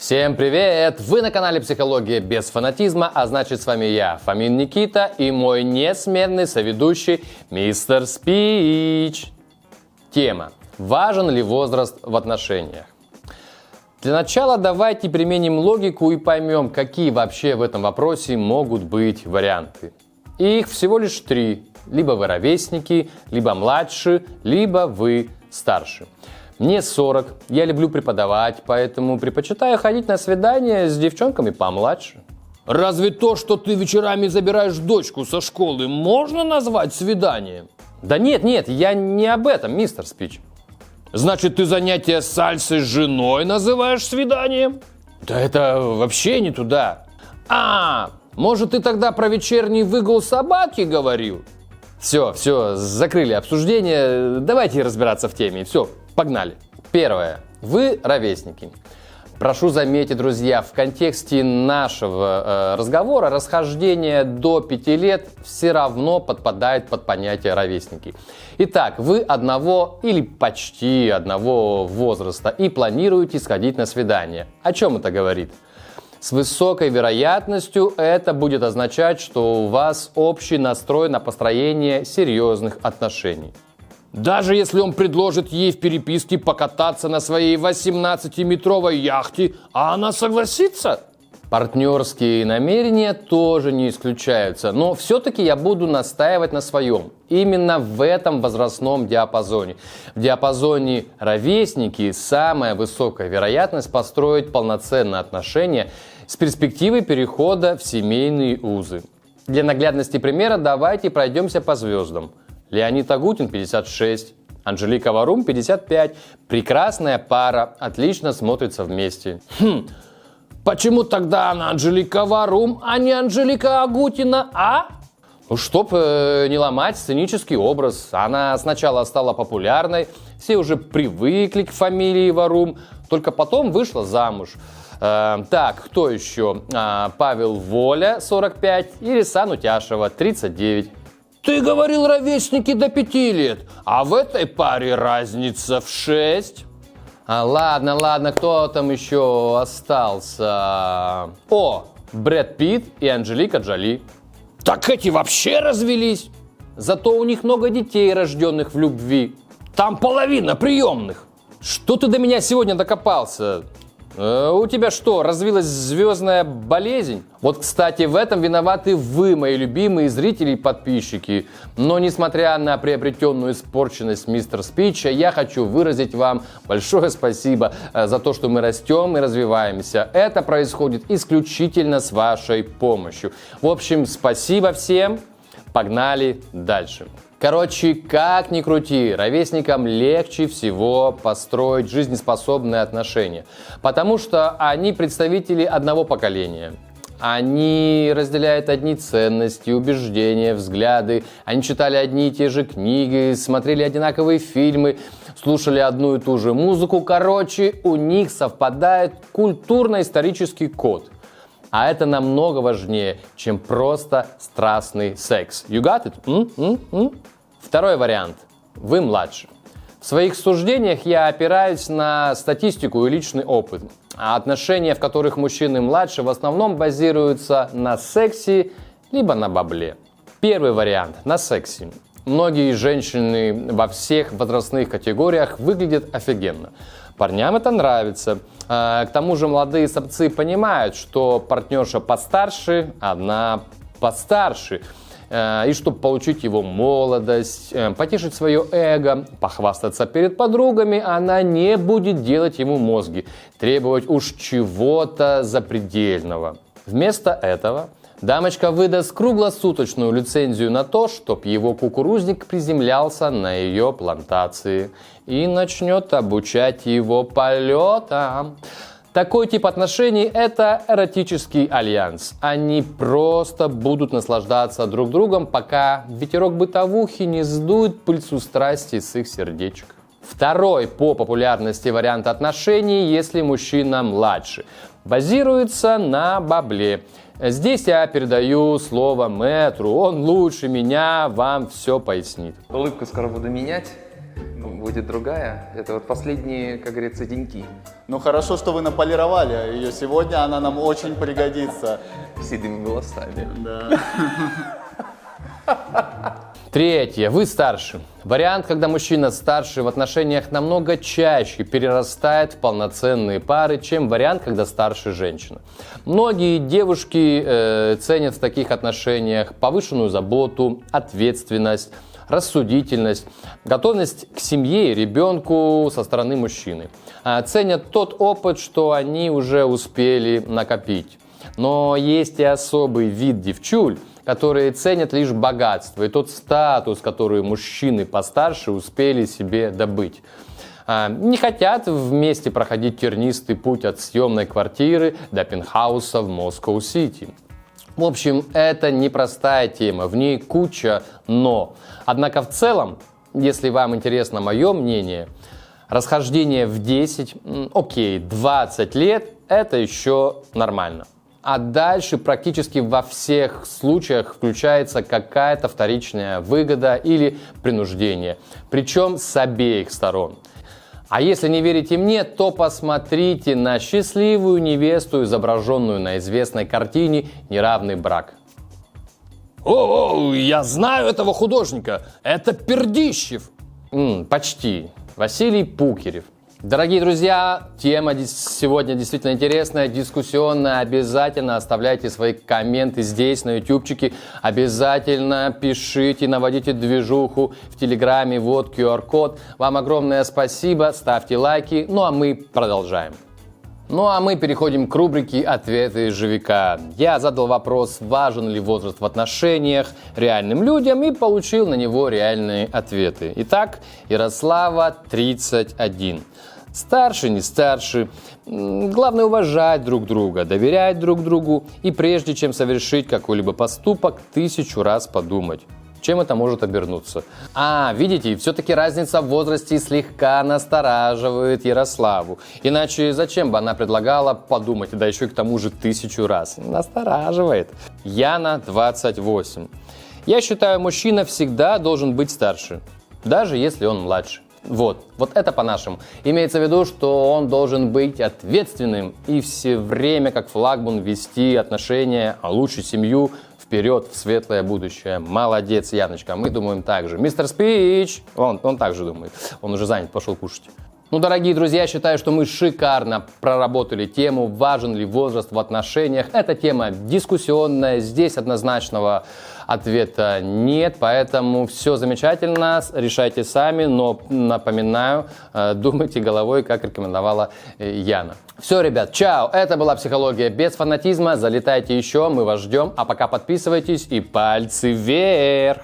Всем привет! Вы на канале Психология без фанатизма, а значит с вами я, Фомин Никита, и мой несменный соведущий Мистер Спич. Тема: важен ли возраст в отношениях? Для начала давайте применим логику и поймем, какие вообще в этом вопросе могут быть варианты. Их всего лишь 3. Либо вы ровесники, либо младше, либо вы старше. Мне 40, я люблю преподавать, поэтому предпочитаю ходить на свидания с девчонками помладше. Разве то, что ты вечерами забираешь дочку со школы, можно назвать свиданием? Да нет, я не об этом, мистер Спич. Значит, ты занятие сальсой с женой называешь свиданием? Да это вообще не туда. Может, ты тогда про вечерний выгул собаки говорил? Все, закрыли обсуждение, давайте разбираться в теме. Все, погнали. Первое. Вы ровесники. Прошу заметить, друзья, в контексте нашего разговора расхождение до 5 лет все равно подпадает под понятие ровесники. Итак, вы одного или почти одного возраста и планируете сходить на свидание. О чем это говорит? С высокой вероятностью это будет означать, что у вас общий настрой на построение серьезных отношений. Даже если он предложит ей в переписке покататься на своей 18-метровой яхте, а она согласится? Партнерские намерения тоже не исключаются, но все-таки я буду настаивать на своем. Именно в этом возрастном диапазоне. В диапазоне ровесники самая высокая вероятность построить полноценные отношения с перспективой перехода в семейные узы. Для наглядности примера давайте пройдемся по звездам. Леонид Агутин 56, Анжелика Варум 55. Прекрасная пара, отлично смотрится вместе. Почему тогда она Анжелика Варум, а не Анжелика Агутина, Чтоб не ломать сценический образ. Она сначала стала популярной, все уже привыкли к фамилии Варум, только потом вышла замуж. Так, кто еще? Павел Воля 45 и Рисан Утяшева 39. Ты говорил, ровесники до 5 лет, а в этой паре разница в 6. Ладно, кто там еще остался? Брэд Питт и Анджелика Джоли. Так эти вообще развелись. Зато у них много детей, рожденных в любви. Там половина приемных. Что ты до меня сегодня докопался? У тебя что, развилась звездная болезнь? Вот, кстати, в этом виноваты вы, мои любимые зрители и подписчики. Но, несмотря на приобретенную испорченность мистер Спича, я хочу выразить вам большое спасибо за то, что мы растем и развиваемся. Это происходит исключительно с вашей помощью. В общем, спасибо всем. Погнали дальше. Короче, как ни крути, ровесникам легче всего построить жизнеспособные отношения, потому что они представители одного поколения. Они разделяют одни ценности, убеждения, взгляды, они читали одни и те же книги, смотрели одинаковые фильмы, слушали одну и ту же музыку. Короче, у них совпадает культурно-исторический код. А это намного важнее, чем просто страстный секс. You got it? Второй вариант. Вы младше. В своих суждениях я опираюсь на статистику и личный опыт. А отношения, в которых мужчины младше, в основном базируются на сексе либо на бабле. Первый вариант – на сексе. Многие женщины во всех возрастных категориях выглядят офигенно. Парням это нравится. К тому же молодые самцы понимают, что партнерша постарше, она постарше. И чтобы получить его молодость, потешить свое эго, похвастаться перед подругами, она не будет делать ему мозги, требовать уж чего-то запредельного. Вместо этого дамочка выдаст круглосуточную лицензию на то, чтоб его кукурузник приземлялся на ее плантации и начнет обучать его полетам. Такой тип отношений – это эротический альянс. Они просто будут наслаждаться друг другом, пока ветерок бытовухи не сдует пыльцу страсти с их сердечек. Второй по популярности вариант отношений, если мужчина младше, базируется на бабле. Здесь я передаю слово мэтру, он лучше меня вам все пояснит. Улыбку скоро буду менять. будет другая. Это вот последние, как говорится, деньки. Ну хорошо, что вы наполировали ее сегодня, она нам очень пригодится. Седыми волосами. Да. Третье. Вы старше. Вариант, когда мужчина старше в отношениях намного чаще перерастает в полноценные пары, чем вариант, когда старше женщина. Многие девушки ценят в таких отношениях повышенную заботу, ответственность, рассудительность, готовность к семье и ребенку со стороны мужчины. Ценят тот опыт, что они уже успели накопить. Но есть и особый вид девчуль, которые ценят лишь богатство и тот статус, который мужчины постарше успели себе добыть. Не хотят вместе проходить тернистый путь от съемной квартиры до пентхауса в Москва-Сити. В общем, это непростая тема, в ней куча «но». Однако в целом, если вам интересно мое мнение, расхождение в 10, 20 лет – это еще нормально. А дальше практически во всех случаях включается какая-то вторичная выгода или принуждение, причем с обеих сторон. А если не верите мне, то посмотрите на счастливую невесту, изображенную на известной картине «Неравный брак». О, я знаю этого художника, это Пердищев. Почти, Василий Пукерев. Дорогие друзья, тема сегодня действительно интересная, дискуссионная. Обязательно оставляйте свои комменты здесь, на ютубчике. Обязательно пишите, наводите движуху в Телеграме, вот QR-код. Вам огромное спасибо, ставьте лайки. Ну а мы продолжаем. Ну а мы переходим к рубрике «Ответы ежевика». Я задал вопрос, важен ли возраст в отношениях реальным людям, и получил на него реальные ответы. Итак, Ярослава, 31. Старше, не старше. Главное уважать друг друга, доверять друг другу и прежде чем совершить какой-либо поступок, 1000 раз подумать. Чем это может обернуться? Видите, все-таки разница в возрасте слегка настораживает Ярославу. Иначе зачем бы она предлагала подумать, да еще и к тому же 1000 раз? Настораживает. Яна, 28. Я считаю, мужчина всегда должен быть старше, даже если он младше. Вот это по-нашему. Имеется в виду, что он должен быть ответственным и все время как флагман вести отношения, а лучше семью вперед в светлое будущее. Молодец, Яночка. Мы думаем так же. Мистер Спич, он также думает. Он уже занят, пошел кушать. Ну, дорогие друзья, считаю, что мы шикарно проработали тему, важен ли возраст в отношениях. Эта тема дискуссионная, здесь однозначного ответа нет, поэтому все замечательно, решайте сами, но напоминаю, думайте головой, как рекомендовала Яна. Все, ребят, чао, это была «Психология без фанатизма», залетайте еще, мы вас ждем, а пока подписывайтесь и пальцы вверх!